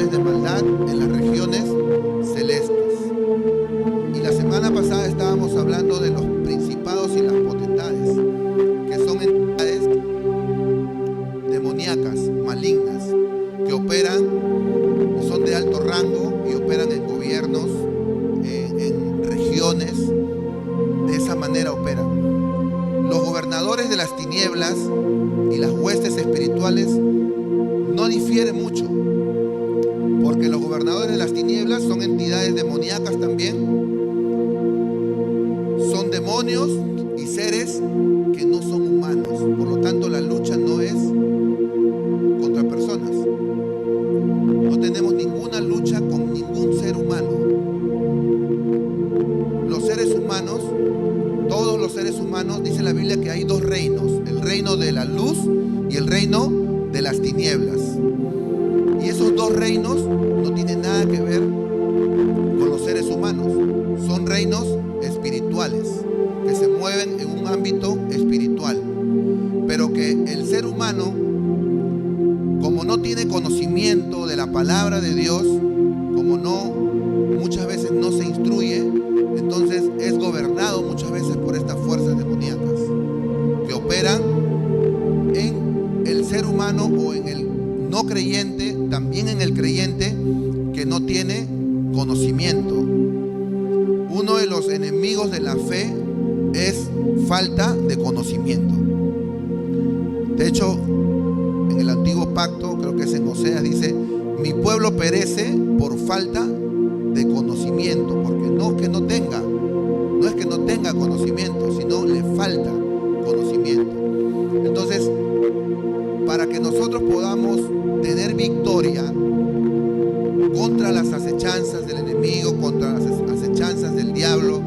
espirituales de maldad en las regiones celestes. Y la semana pasada estábamos hablando de los principados y las potestades, que son entidades demoníacas, malignas, que operan, son de alto rango y operan en gobiernos, en regiones. De esa manera operan. Los gobernadores de las tinieblas y las huestes espirituales no difieren mucho, porque los gobernadores de las tinieblas son entidades demoníacas también, son demonios y seres que no son humanos. Por lo tanto, la lucha no es contra personas. No tenemos ninguna lucha con ningún ser humano. Los seres humanos, todos los seres humanos, dice la Biblia que hay dos reinos: el reino de la luz y el reino de las tinieblas. Y esos dos reinos no tienen nada que ver con los seres humanos. Son reinos espirituales que se mueven en un ámbito espiritual, pero que el ser humano, como no tiene conocimiento de la palabra de Dios, como muchas veces no se instruye, entonces es gobernado muchas veces por estas fuerzas demoníacas que operan en el ser humano o en el no creyente, también en el creyente que no tiene conocimiento. Uno de los enemigos de la fe es falta de conocimiento. De hecho, en el antiguo pacto, creo que es en Oseas, dice: mi pueblo perece por falta de conocimiento, porque no es que no tenga conocimiento, sino le falta conocimiento. Entonces, para que nosotros podamos tener victoria contra las acechanzas del enemigo, contra las acechanzas del diablo,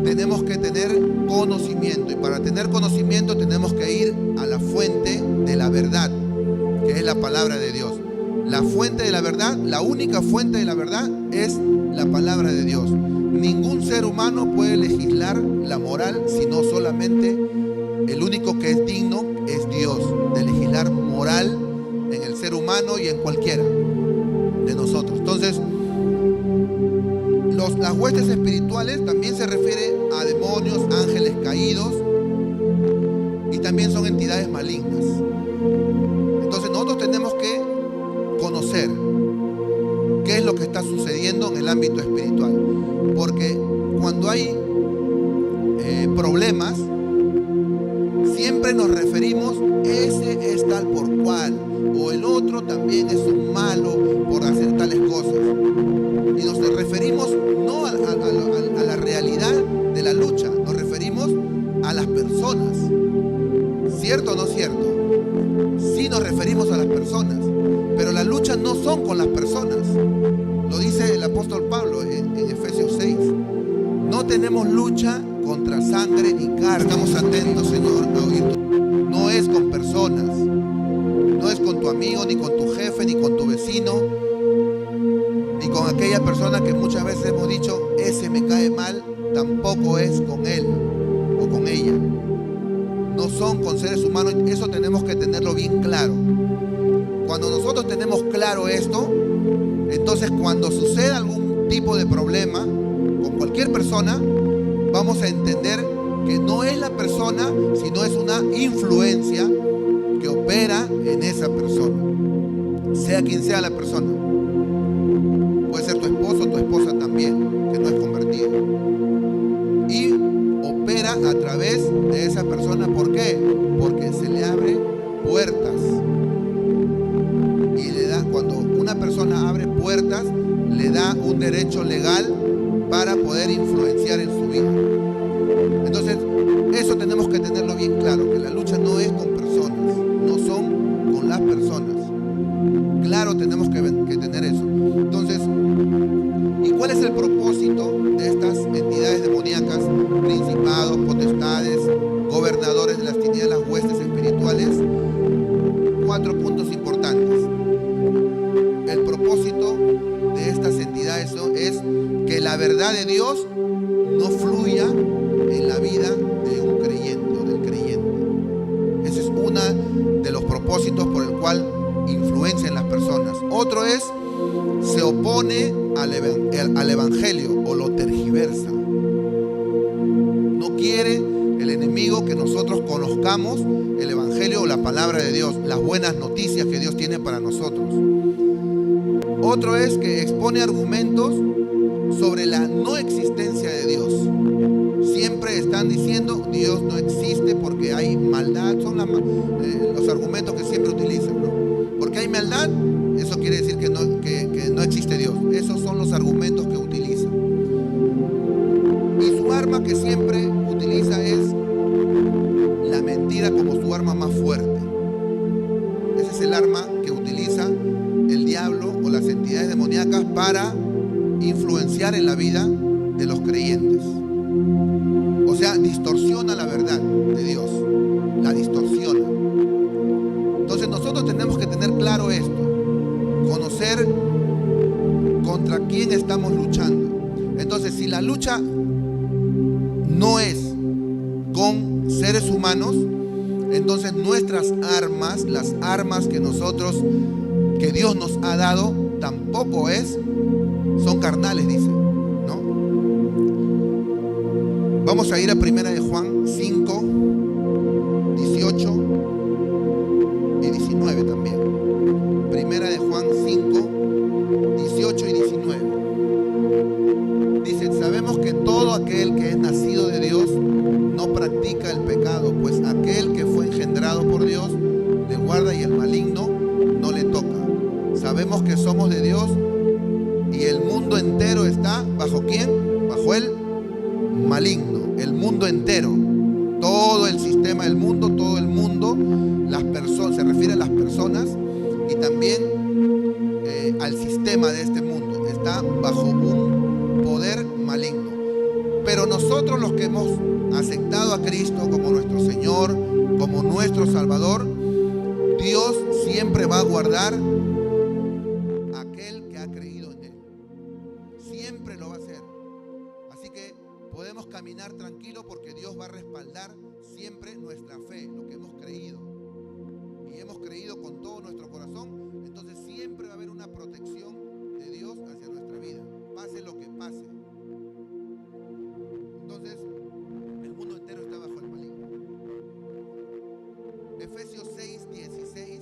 tenemos que tener conocimiento. Y para tener conocimiento tenemos que ir a la fuente de la verdad, que es la palabra de Dios. La fuente de la verdad, la única fuente de la verdad es la palabra de Dios. Ningún ser humano puede legislar la moral, sino solamente el único que es digno es Dios de legislar moral en el ser humano y en cualquiera de nosotros. Entonces, las huestes espirituales también se refiere a demonios, ángeles caídos, y también son entidades malignas. Entonces nosotros tenemos que conocer qué es lo que está sucediendo en el ámbito espiritual, porque cuando hay problemas, siempre nos referimos: ese es tal por cual, o el otro también es un malo por hacer tales cosas. Y nos referimos no a la realidad de la lucha, nos referimos a las personas. ¿Cierto o no cierto? Sí, nos referimos a las personas, pero la lucha no son con las personas. Lo dice el apóstol Pablo en Efesios 6. No tenemos lucha contra sangre ni carne. Estamos atentos, Señor, a oír tu... No es con personas, no es con tu amigo, ni con tu jefe, ni con tu vecino, ni con aquella persona que muchas veces hemos dicho: ese me cae mal. Tampoco es con él o con ella. No son con seres humanos. Eso tenemos que tenerlo bien claro. Cuando nosotros tenemos claro esto, entonces cuando suceda algún tipo de problema con cualquier persona, vamos a entender que no es la persona, sino es una influencia que opera en esa persona, sea quien sea la persona. Puede ser tu esposo o tu esposa también, que no es convertido, y opera a través de esa persona. ¿Por qué? Porque se le abre puertas, y le da, cuando una persona abre puertas, le da un derecho legal para poder influenciar en su vida. Entonces, eso tenemos que tenerlo bien claro, que la lucha no es con personas, no son con las personas. Claro, tenemos que tener eso. Entonces, ¿y cuál es el propósito de estas entidades demoníacas, principados, potestades, gobernadores de las tinieblas, huestes espirituales? 4 puntos importantes. El propósito de estas entidades es que la verdad de Dios no fluya en la vida de un creyente o del creyente. Ese es uno de los propósitos por el cual influencian las personas. personas. Otro es, se opone al evangelio o lo tergiversa. No quiere el enemigo que nosotros conozcamos el evangelio o la palabra de Dios, las buenas noticias que Dios tiene para nosotros. Otro es que expone argumentos sobre la no existencia de Dios. Siempre están diciendo Dios no existe porque hay maldad. Son los argumentos que siempre utilizan, ¿no? Porque hay maldad, eso quiere decir que no existe Dios. Esos son los argumentos que utilizan. Y su arma que siempre utiliza es la mentira como su arma más fuerte. Ese es el arma que utiliza el diablo o las entidades demoníacas para influenciar en la vida de los creyentes. O sea, distorsiona la verdad de Dios, la distorsiona. Entonces nosotros tenemos que tener claro esto, conocer contra quién estamos luchando. Entonces, si la lucha no es con seres humanos, entonces nuestras armas, las armas que Dios nos ha dado, tampoco son carnales, dice, ¿no? Vamos a ir a 1 de Juan 5, 18 y 19 también. 1 de Juan 5, 18 y 19. Dice, sabemos que todo aquel que es nacido de Dios no practica el pecado, pues aquel que fue engendrado por Dios le guarda y el maligno no le toca. Sabemos que somos de Dios y el mundo entero está ¿bajo quién? Bajo el maligno. El mundo entero, todo el sistema del mundo, todo el mundo, las personas, se refiere a las personas y también al sistema de este mundo, está bajo un poder maligno. Pero nosotros, los que hemos aceptado a Cristo como nuestro Señor, como nuestro Salvador, Dios siempre va a guardar a aquel que ha creído en Él. Siempre lo va a hacer. Así que podemos caminar tranquilo porque Dios va a respaldar siempre nuestra fe, lo que hemos creído. Y hemos creído con todo nuestro corazón, entonces siempre va a haber una protección de Dios hacia nuestra vida, pase lo que pase. Entonces, el mundo entero está bajo el maligno. Efesios 6, 16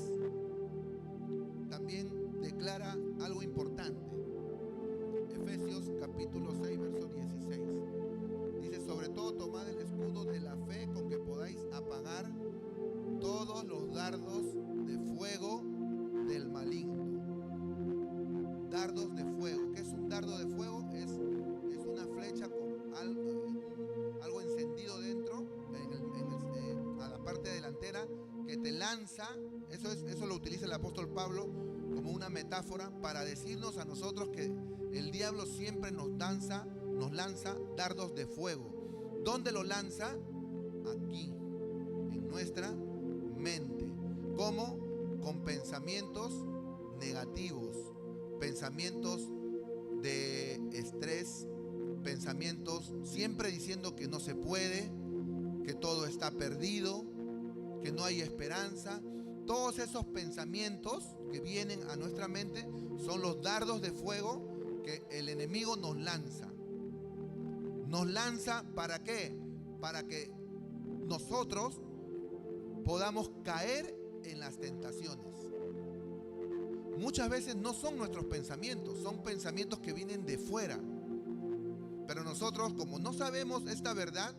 también declara algo importante. Efesios capítulo 6, verso 16. Dice, sobre todo tomad el escudo de la fe con que podáis apagar todos los dardos de fuego del maligno. Dardos de fuego. ¿Qué es un dardo de fuego? Es una flecha con algo encendido dentro, a la parte delantera, que te lanza. Eso lo utiliza el apóstol Pablo como una metáfora para decirnos a nosotros que el diablo siempre nos lanza dardos de fuego. ¿Dónde lo lanza? Aquí, en nuestra mente. ¿Cómo? Con pensamientos negativos, pensamientos de estrés, pensamientos siempre diciendo que no se puede, que todo está perdido, que no hay esperanza. Todos esos pensamientos que vienen a nuestra mente son los dardos de fuego que el enemigo nos lanza. ¿Nos lanza para qué? Para que nosotros podamos caer en las tentaciones. Muchas veces no son nuestros pensamientos, son pensamientos que vienen de fuera. Pero nosotros, como no sabemos esta verdad,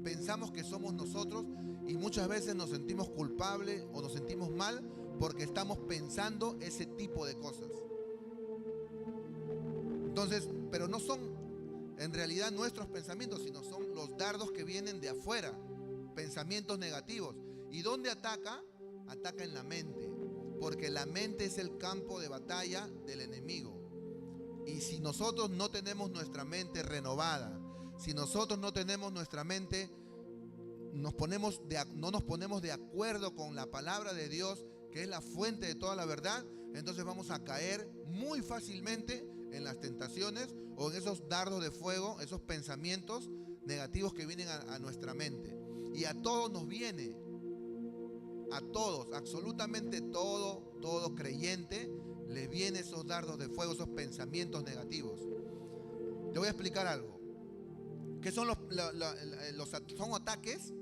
pensamos que somos nosotros y muchas veces nos sentimos culpables o nos sentimos mal porque estamos pensando ese tipo de cosas. Entonces, pero no son en realidad nuestros pensamientos, sino son los dardos que vienen de afuera, pensamientos negativos. ¿Y dónde ataca? Ataca en la mente, porque la mente es el campo de batalla del enemigo. Y si nosotros no tenemos nuestra mente renovada, si nosotros no tenemos nuestra mente, no nos ponemos de acuerdo con la palabra de Dios, que es la fuente de toda la verdad, entonces vamos a caer muy fácilmente en las tentaciones o en esos dardos de fuego, esos pensamientos negativos que vienen a nuestra mente. Y a todos nos viene, a todos, absolutamente todo creyente les vienen esos dardos de fuego, esos pensamientos negativos. Te voy a explicar algo. ¿Qué son son ataques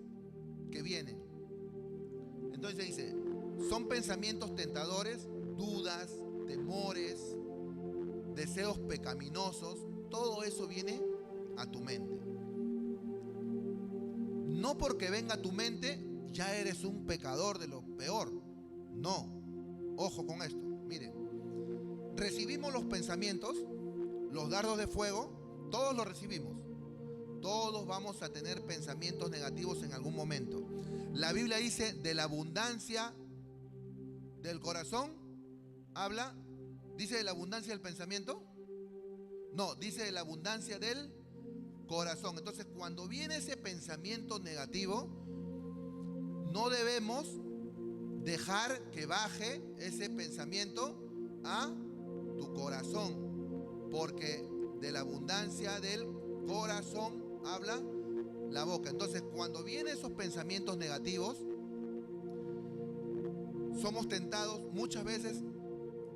que vienen? Entonces dice, son pensamientos tentadores, dudas, temores, deseos pecaminosos. Todo eso viene a tu mente. No porque venga a tu mente ya eres un pecador de lo peor. No. Ojo con esto. Miren, recibimos los pensamientos, los dardos de fuego, todos los recibimos. Todos vamos a tener pensamientos negativos en algún momento. La Biblia dice, de la abundancia del corazón, habla, dice de la abundancia del pensamiento. No, dice de la abundancia del corazón. Entonces, cuando viene ese pensamiento negativo, no debemos dejar que baje ese pensamiento a tu corazón, porque de la abundancia del corazón habla la boca. Entonces, cuando vienen esos pensamientos negativos, somos tentados muchas veces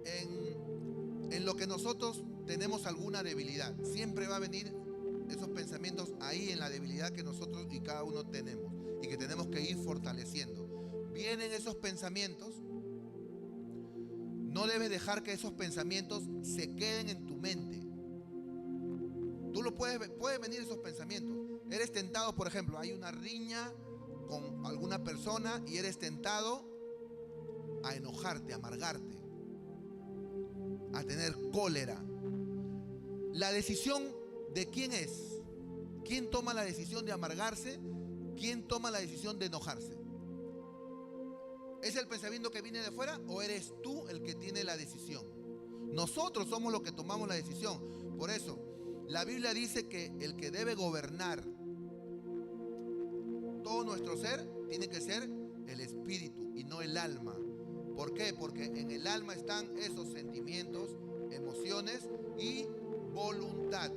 en lo que nosotros tenemos alguna debilidad. Siempre va a venir esos pensamientos ahí en la debilidad que nosotros y cada uno tenemos y que tenemos que ir fortaleciendo. Vienen esos pensamientos, no debes dejar que esos pensamientos se queden en tu mente. Tú lo puedes venir esos pensamientos. Eres tentado, por ejemplo, hay una riña con alguna persona y eres tentado a enojarte, a amargarte, a tener cólera. La decisión de quién es. ¿Quién toma la decisión de amargarse? ¿Quién toma la decisión de enojarse? ¿Es el pensamiento que viene de fuera o eres tú el que tiene la decisión? Nosotros somos los que tomamos la decisión. Por eso, la Biblia dice que el que debe gobernar todo nuestro ser tiene que ser el espíritu y no el alma. ¿Por qué? Porque en el alma están esos sentimientos, emociones y voluntad.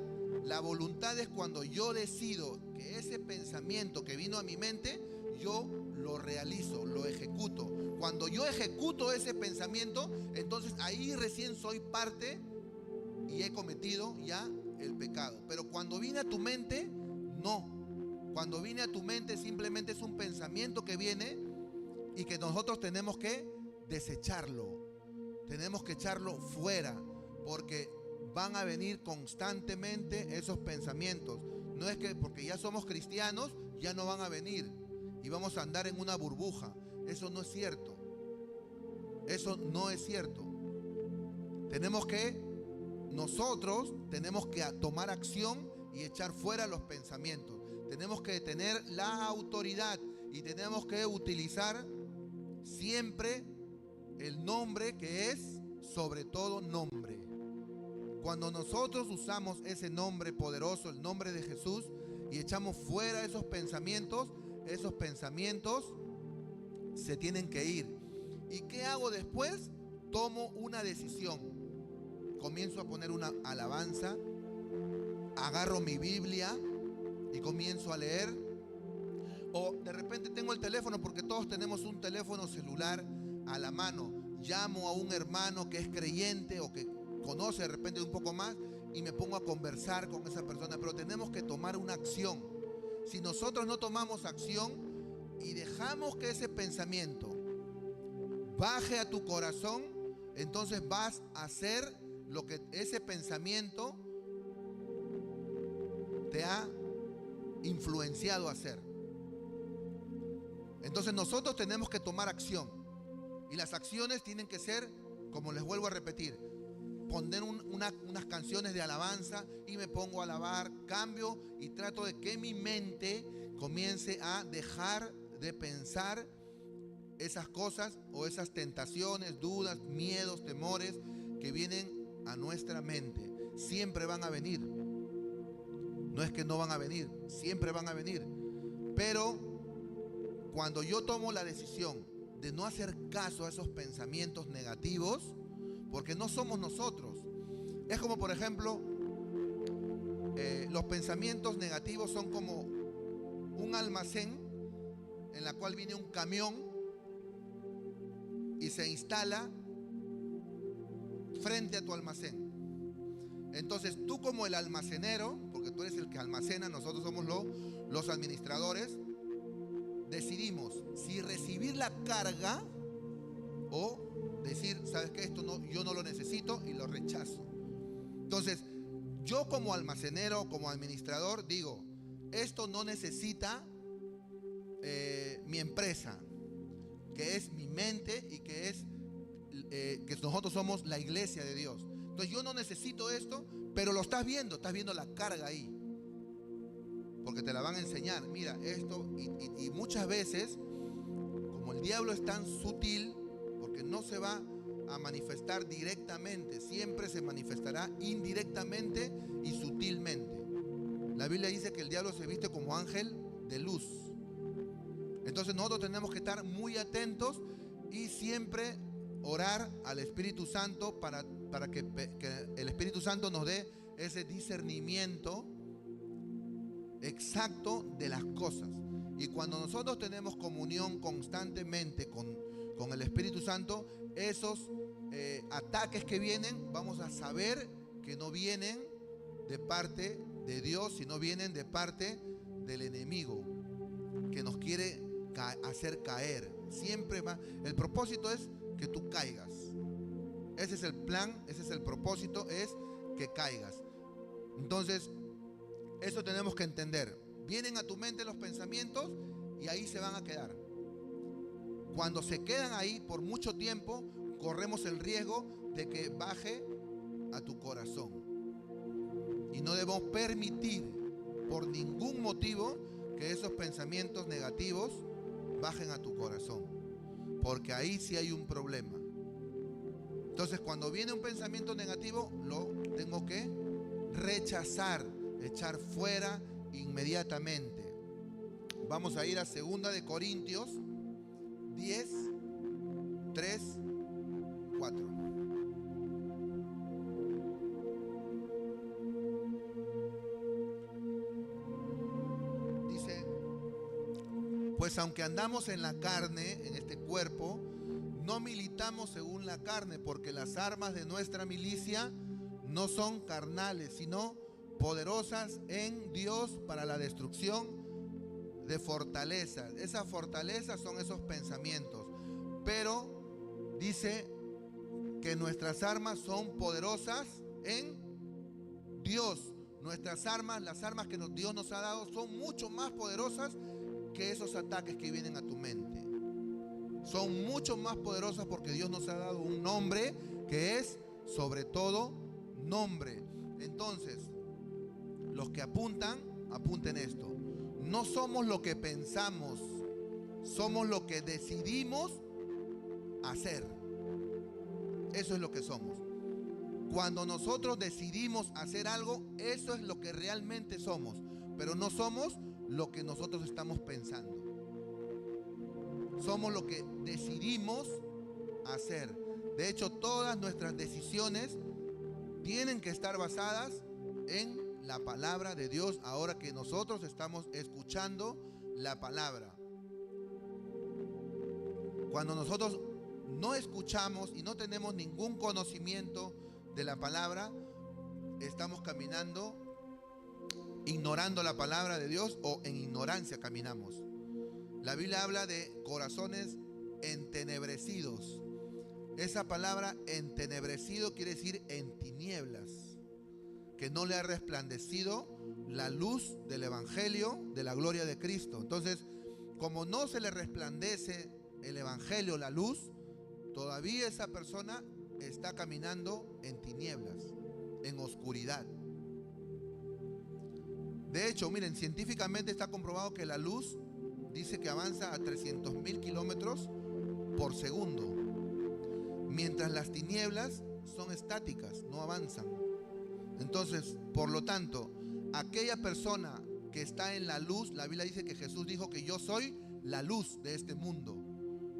La voluntad es cuando yo decido que ese pensamiento que vino a mi mente, yo lo realizo, lo ejecuto. Cuando yo ejecuto ese pensamiento, entonces ahí recién soy parte y he cometido ya el pecado. Pero cuando viene a tu mente, no. Cuando viene a tu mente simplemente es un pensamiento que viene y que nosotros tenemos que desecharlo. Tenemos que echarlo fuera, porque van a venir constantemente esos pensamientos. No es que porque ya somos cristianos ya no van a venir y vamos a andar en una burbuja. Eso no es cierto. Eso no es cierto. Nosotros tenemos que tomar acción y echar fuera los pensamientos. Tenemos que tener la autoridad y tenemos que utilizar siempre el nombre que es sobre todo nombre. Cuando nosotros usamos ese nombre poderoso, el nombre de Jesús, y echamos fuera esos pensamientos se tienen que ir. ¿Y qué hago después? Tomo una decisión. Comienzo a poner una alabanza, agarro mi Biblia y comienzo a leer. O de repente tengo el teléfono, porque todos tenemos un teléfono celular a la mano. Llamo a un hermano que es creyente o que conoce de repente un poco más y me pongo a conversar con esa persona. Pero tenemos que tomar una acción. Si nosotros no tomamos acción y dejamos que ese pensamiento baje a tu corazón, entonces vas a hacer lo que ese pensamiento te ha influenciado a hacer. Entonces nosotros tenemos que tomar acción. Y las acciones tienen que ser, como les vuelvo a repetir, poner unas canciones de alabanza y me pongo a alabar, cambio y trato de que mi mente comience a dejar de pensar esas cosas o esas tentaciones, dudas, miedos, temores que vienen a nuestra mente. Siempre van a venir. No es que no van a venir, siempre van a venir. Pero cuando yo tomo la decisión de no hacer caso a esos pensamientos negativos, porque no somos nosotros. Es como, por ejemplo, los pensamientos negativos son como un almacén en la cual viene un camión y se instala frente a tu almacén. Entonces tú, como el almacenero, porque tú eres el que almacena, nosotros somos los administradores, decidimos si recibir la carga o decir, ¿sabes qué? Esto no, yo no lo necesito y lo rechazo. Entonces, yo como almacenero, como administrador, digo, esto no necesita mi empresa, que es mi mente y que nosotros somos la iglesia de Dios. Entonces yo no necesito esto, pero lo estás viendo la carga ahí, porque te la van a enseñar. Mira esto, y muchas veces, como el diablo es tan sutil, porque no se va a manifestar directamente, siempre se manifestará indirectamente y sutilmente. La Biblia dice que el diablo se viste como ángel de luz. Entonces nosotros tenemos que estar muy atentos y siempre orar al Espíritu Santo para que el Espíritu Santo nos dé ese discernimiento exacto de las cosas. Y cuando nosotros tenemos comunión constantemente con el Espíritu Santo, esos ataques que vienen, vamos a saber que no vienen de parte de Dios, sino vienen de parte del enemigo, que nos quiere hacer caer. Siempre va. El propósito es que tú caigas. Ese es el plan, ese es el propósito, es que caigas. Entonces, eso tenemos que entender. Vienen a tu mente los pensamientos y ahí se van a quedar. Cuando se quedan ahí por mucho tiempo, corremos el riesgo de que baje a tu corazón. Y no debemos permitir por ningún motivo que esos pensamientos negativos bajen a tu corazón, porque ahí sí hay un problema. Entonces, cuando viene un pensamiento negativo, lo tengo que rechazar, echar fuera inmediatamente. Vamos a ir a 2 de Corintios 10, 3, 4. Dice: pues aunque andamos en la carne, en este cuerpo, no militamos según la carne, porque las armas de nuestra milicia no son carnales, sino poderosas en Dios para la destrucción de fortalezas. Esas fortalezas son esos pensamientos. Pero dice que nuestras armas son poderosas en Dios. Nuestras armas, las armas que Dios nos ha dado, son mucho más poderosas que esos ataques que vienen a tu mente. Son mucho más poderosas porque Dios nos ha dado un nombre que es sobre todo nombre. Entonces, los que apunten esto. No somos lo que pensamos, somos lo que decidimos hacer. Eso es lo que somos. Cuando nosotros decidimos hacer algo, eso es lo que realmente somos, pero no somos lo que nosotros estamos pensando. Somos lo que decidimos hacer. De hecho, todas nuestras decisiones tienen que estar basadas en la palabra de Dios, ahora que nosotros estamos escuchando la palabra. Cuando nosotros no escuchamos y no tenemos ningún conocimiento de la palabra, estamos caminando ignorando la palabra de Dios, o en ignorancia caminamos. La Biblia habla de corazones entenebrecidos. Esa palabra entenebrecido quiere decir en tinieblas, que no le ha resplandecido la luz del Evangelio de la gloria de Cristo. Entonces, como no se le resplandece el Evangelio, la luz, todavía esa persona está caminando en tinieblas, en oscuridad. De hecho, miren, científicamente está comprobado que la luz dice que avanza a 300.000 kilómetros por segundo, mientras las tinieblas son estáticas, no avanzan. Entonces, por lo tanto, aquella persona que está en la luz, la Biblia dice que Jesús dijo que yo soy la luz de este mundo.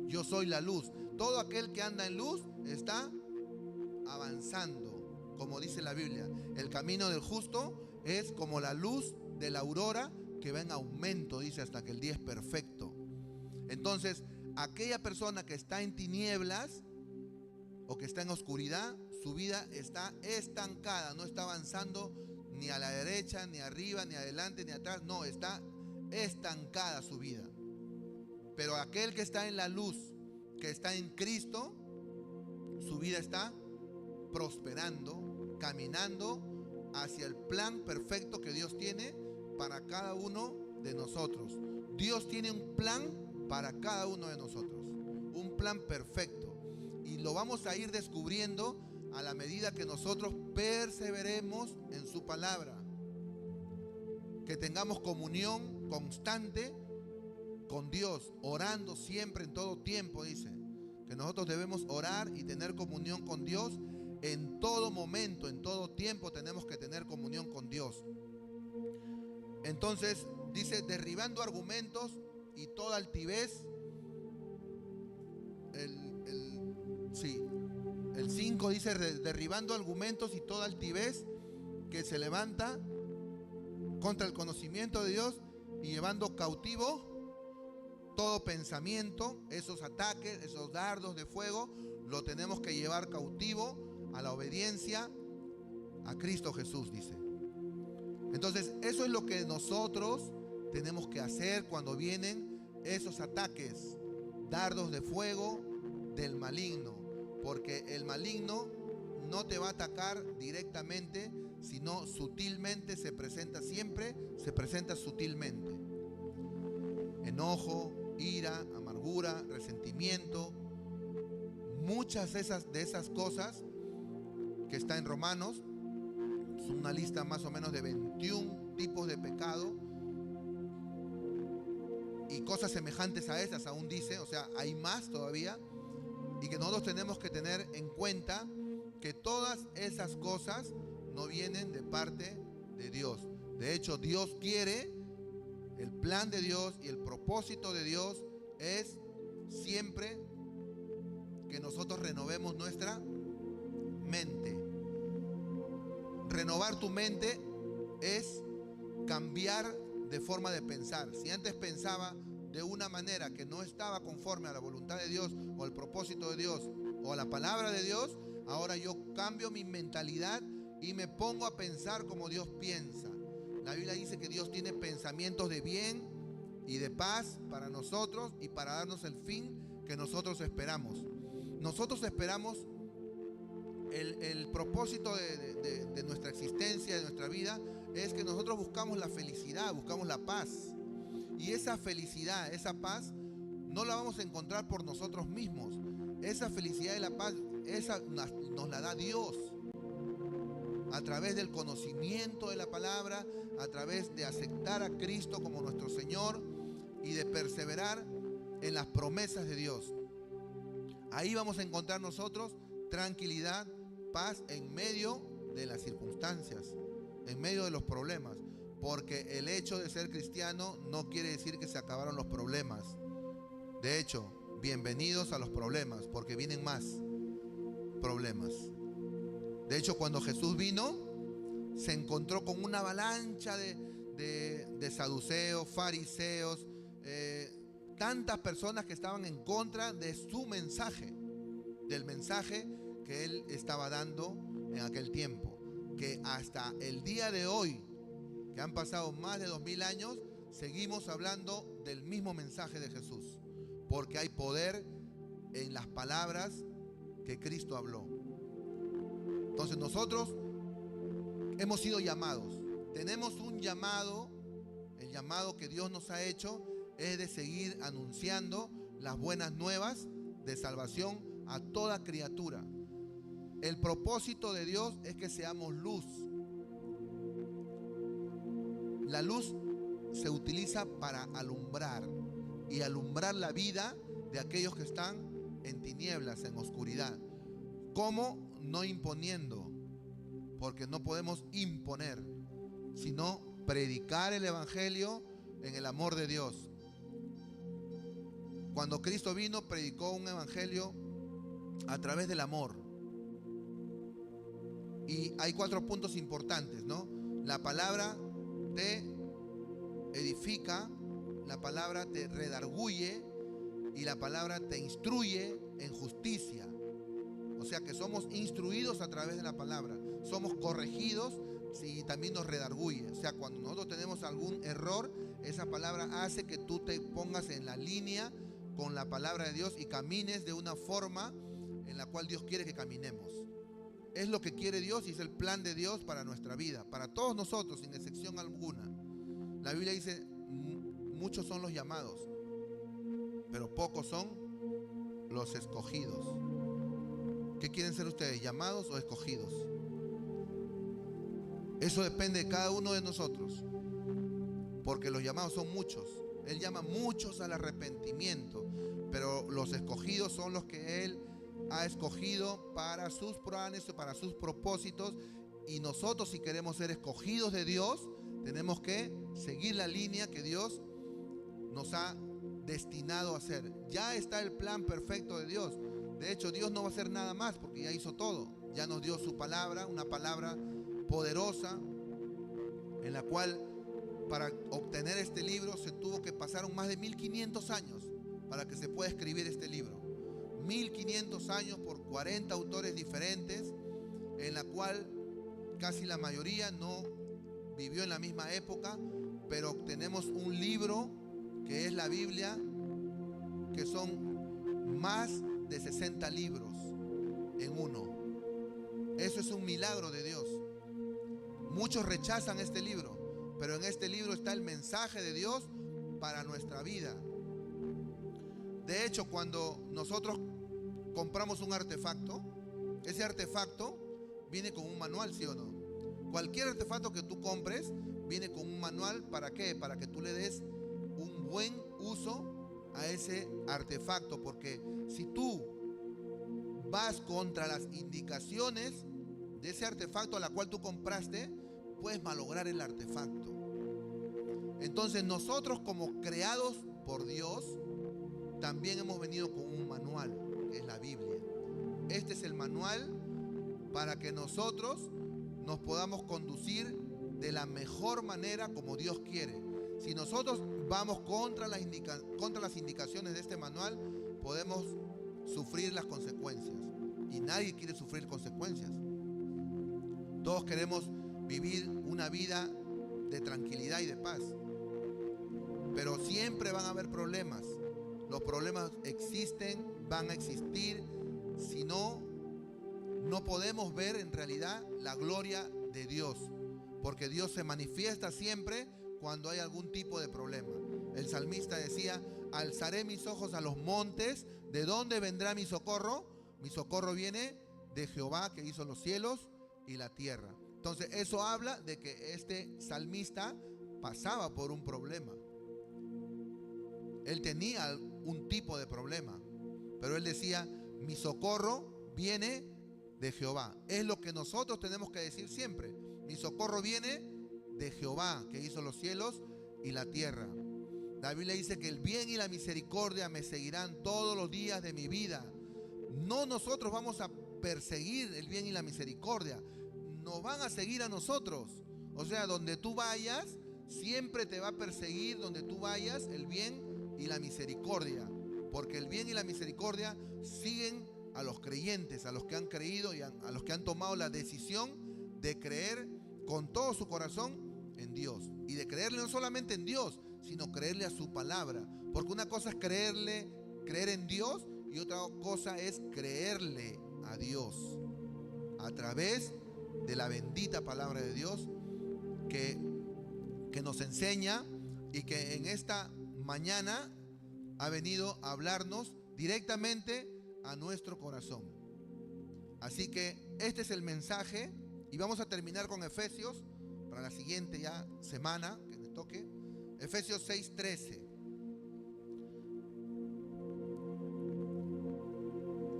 Yo soy la luz. Todo aquel que anda en luz está avanzando, como dice la Biblia. El camino del justo es como la luz de la aurora, que va en aumento, dice, hasta que el día es perfecto. Entonces, aquella persona que está en tinieblas o que está en oscuridad, su vida está estancada, no está avanzando ni a la derecha, ni arriba, ni adelante, ni atrás. No, está estancada su vida. Pero aquel que está en la luz, que está en Cristo, su vida está prosperando, caminando hacia el plan perfecto que Dios tiene para cada uno de nosotros. Dios tiene un plan para cada uno de nosotros, un plan perfecto, y lo vamos a ir descubriendo a la medida que nosotros perseveremos en su palabra, que tengamos comunión constante con Dios, orando siempre en todo tiempo. Dice que nosotros debemos orar y tener comunión con Dios en todo momento, en todo tiempo tenemos que tener comunión con Dios. Entonces dice, derribando argumentos y toda altivez. El 5 dice, derribando argumentos y toda altivez que se levanta contra el conocimiento de Dios, y llevando cautivo todo pensamiento. Esos ataques, esos dardos de fuego, lo tenemos que llevar cautivo a la obediencia a Cristo Jesús, dice. Entonces, eso es lo que nosotros tenemos que hacer cuando vienen esos ataques, dardos de fuego del maligno. Porque el maligno no te va a atacar directamente, sino sutilmente se presenta, siempre se presenta sutilmente. Enojo, ira, amargura, resentimiento, muchas de esas cosas que está en Romanos. Es una lista más o menos de 21 tipos de pecado, y cosas semejantes a esas aún dice, o sea, hay más todavía, y que nosotros tenemos que tener en cuenta que todas esas cosas no vienen de parte de Dios. De hecho, Dios quiere, el plan de Dios y el propósito de Dios es siempre que nosotros renovemos nuestra mente. Renovar tu mente es cambiar de forma de pensar. Si antes pensaba de una manera que no estaba conforme a la voluntad de Dios o al propósito de Dios o a la palabra de Dios, ahora yo cambio mi mentalidad y me pongo a pensar como Dios piensa. La Biblia dice que Dios tiene pensamientos de bien y de paz para nosotros y para darnos el fin que nosotros esperamos. Nosotros esperamos el propósito de nuestra existencia, de nuestra vida, es que nosotros buscamos la felicidad, buscamos la paz. Y esa felicidad, esa paz, no la vamos a encontrar por nosotros mismos. Esa felicidad y la paz, esa nos la da Dios. A través del conocimiento de la palabra, a través de aceptar a Cristo como nuestro Señor y de perseverar en las promesas de Dios. Ahí vamos a encontrar nosotros tranquilidad, paz en medio de las circunstancias, en medio de los problemas. Porque el hecho de ser cristiano no quiere decir que se acabaron los problemas. De hecho, bienvenidos a los problemas, porque vienen más problemas. De hecho, cuando Jesús vino, se encontró con una avalancha de saduceos, fariseos, tantas personas que estaban en contra de su mensaje, del mensaje que él estaba dando en aquel tiempo. Que hasta el día de hoy, que han pasado más de 2000 años, seguimos hablando del mismo mensaje de Jesús, porque hay poder en las palabras que Cristo habló. Entonces nosotros hemos sido llamados, tenemos un llamado. El llamado que Dios nos ha hecho es de seguir anunciando las buenas nuevas de salvación a toda criatura. El propósito de Dios es que seamos luz. La luz se utiliza para alumbrar, y alumbrar la vida de aquellos que están en tinieblas, en oscuridad. ¿Cómo? No imponiendo, porque no podemos imponer, sino predicar el evangelio en el amor de Dios. Cuando Cristo vino, predicó un evangelio a través del amor. Y hay 4 puntos importantes, ¿no? La palabra te edifica, la palabra te redarguye y la palabra te instruye en justicia. O O sea que somos instruidos a través de la palabra, somos corregidos y también nos redarguye. O sea, cuando nosotros tenemos algún error, esa palabra hace que tú te pongas en la línea con la palabra de Dios y camines de una forma en la cual Dios quiere que caminemos. Es lo que quiere Dios y es el plan de Dios para nuestra vida, para todos nosotros, sin excepción alguna. La Biblia dice, muchos son los llamados, pero pocos son los escogidos. ¿Qué quieren ser ustedes, llamados o escogidos? Eso depende de cada uno de nosotros, porque los llamados son muchos. Él llama muchos al arrepentimiento, pero los escogidos son los que Él ha escogido para sus planes, para sus propósitos. Y nosotros, si queremos ser escogidos de Dios, tenemos que seguir la línea que Dios nos ha destinado a hacer. Ya está el plan perfecto de Dios. De hecho, Dios no va a hacer nada más porque ya hizo todo. Ya nos dio su palabra, una palabra poderosa, en la cual para obtener este libro se tuvo que pasar más de 1500 años para que se pueda escribir este libro. 1500 años por 40 autores diferentes, en la cual casi la mayoría no vivió en la misma época, pero obtenemos un libro que es la Biblia, que son más de 60 libros en uno. Eso es un milagro de Dios. Muchos rechazan este libro, pero en este libro está el mensaje de Dios para nuestra vida. De hecho, cuando nosotros compramos un artefacto, ese artefacto viene con un manual, ¿sí o no? Cualquier artefacto que tú compres viene con un manual. ¿Para qué? Para que tú le des un buen uso a ese artefacto, porque si tú vas contra las indicaciones de ese artefacto a la cual tú compraste, puedes malograr el artefacto. Entonces nosotros, como creados por Dios, también hemos venido con un manual, que es la Biblia. Este es el manual para que nosotros nos podamos conducir de la mejor manera como Dios quiere. Si nosotros vamos contra las indicaciones de este manual, podemos sufrir las consecuencias. Y nadie quiere sufrir consecuencias. Todos queremos vivir una vida de tranquilidad y de paz. Pero siempre van a haber problemas. Los problemas existen, van a existir. Si no, no podemos ver en realidad la gloria de Dios. Porque Dios se manifiesta siempre cuando hay algún tipo de problema. El salmista decía: alzaré mis ojos a los montes, ¿de dónde vendrá mi socorro? Mi socorro viene de Jehová, que hizo los cielos y la tierra. Entonces eso habla de que este salmista pasaba por un problema. Él tenía un tipo de problema, pero él decía: mi socorro viene de Jehová. Es lo que nosotros tenemos que decir siempre. Mi socorro viene de Jehová, que hizo los cielos y la tierra. La Biblia dice que el bien y la misericordia me seguirán todos los días de mi vida. No nosotros vamos a perseguir el bien y la misericordia, nos van a seguir a nosotros. O sea, donde tú vayas, siempre te va a perseguir, donde tú vayas, el bien y la misericordia. Porque el bien y la misericordia siguen a los creyentes, a los que han creído y a los que han tomado la decisión de creer con todo su corazón en Dios. Y de creerle no solamente en Dios, sino creerle a su palabra. Porque una cosa es creer en Dios, y otra cosa es creerle a Dios a través de la bendita palabra de Dios que nos enseña y que en esta mañana ha venido a hablarnos directamente a nuestro corazón. Así que este es el mensaje, y vamos a terminar con Efesios para la siguiente ya semana que me toque. Efesios 6:13.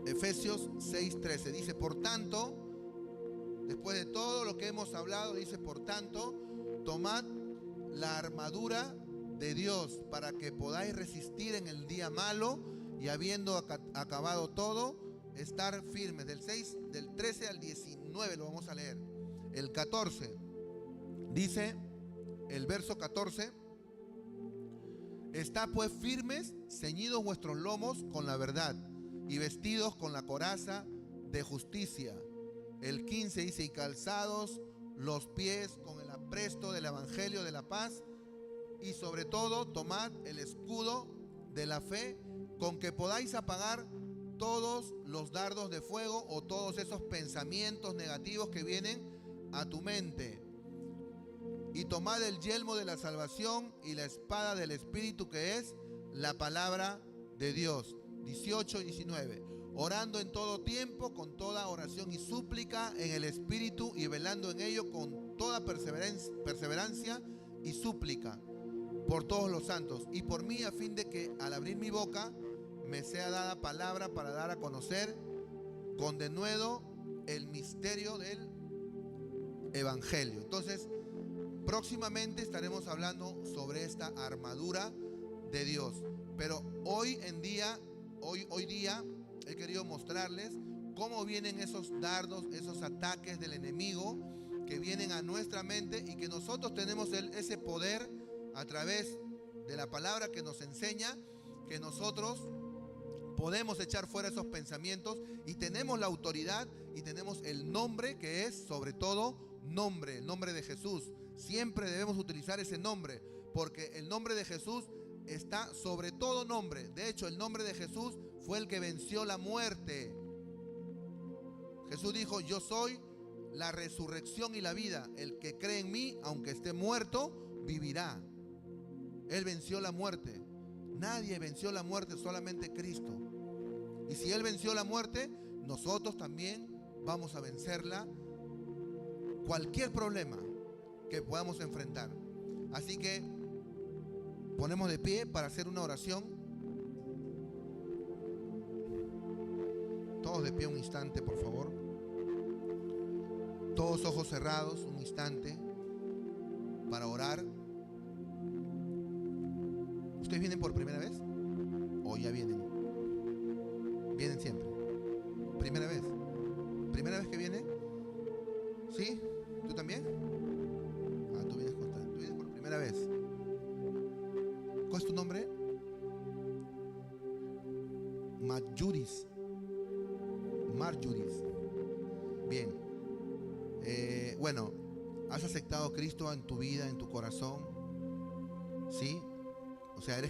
Efesios 6:13 dice: por tanto, después de todo lo que hemos hablado, dice: por tanto, tomad la armadura de Dios para que podáis resistir en el día malo, y habiendo acabado todo, estar firmes. Del 13 al 19 lo vamos a leer. El 14 dice, el verso 14: estad pues firmes, ceñidos vuestros lomos con la verdad, y vestidos con la coraza de justicia. El 15 dice, y calzados los pies con el apresto del evangelio de la paz, y sobre todo tomad el escudo de la fe, con que podáis apagar todos los dardos de fuego o todos esos pensamientos negativos que vienen a tu mente. Y tomad el yelmo de la salvación y la espada del Espíritu, que es la palabra de Dios. 18 y 19. Orando en todo tiempo, con toda oración y súplica en el Espíritu, y velando en ello con toda perseverancia y súplica por todos los santos y por mí, a fin de que al abrir mi boca me sea dada palabra para dar a conocer con denuedo el misterio del Evangelio. Entonces, próximamente estaremos hablando sobre esta armadura de Dios. Pero hoy día he querido mostrarles cómo vienen esos dardos, esos ataques del enemigo que vienen a nuestra mente, y que nosotros tenemos ese poder a través de la palabra que nos enseña, que nosotros podemos echar fuera esos pensamientos, y tenemos la autoridad y tenemos el nombre, que es sobre todo nombre, el nombre de Jesús. Siempre debemos utilizar ese nombre, porque el nombre de Jesús está sobre todo nombre. De hecho, el nombre de Jesús fue el que venció la muerte. Jesús dijo, yo soy la resurrección y la vida. El que cree en mí, aunque esté muerto, vivirá. Él venció la muerte. Nadie venció la muerte, solamente Cristo. Y si Él venció la muerte, nosotros también vamos a vencerla, cualquier problema que podamos enfrentar. Así que ponemos de pie para hacer una oración. Todos de pie un instante, por favor. Todos ojos cerrados un instante para orar. ¿Ustedes vienen por primera vez? ¿O ya vienen? ¿Vienen siempre? ¿Primera vez? ¿Primera vez que viene? ¿Sí? ¿Tú también? Ah, tú vienes constante. Tú vienes por primera vez. ¿Cuál es tu nombre? Marjuris. Bien. Bueno, ¿has aceptado a Cristo en tu vida, en tu corazón? ¿Sí? O sea, eres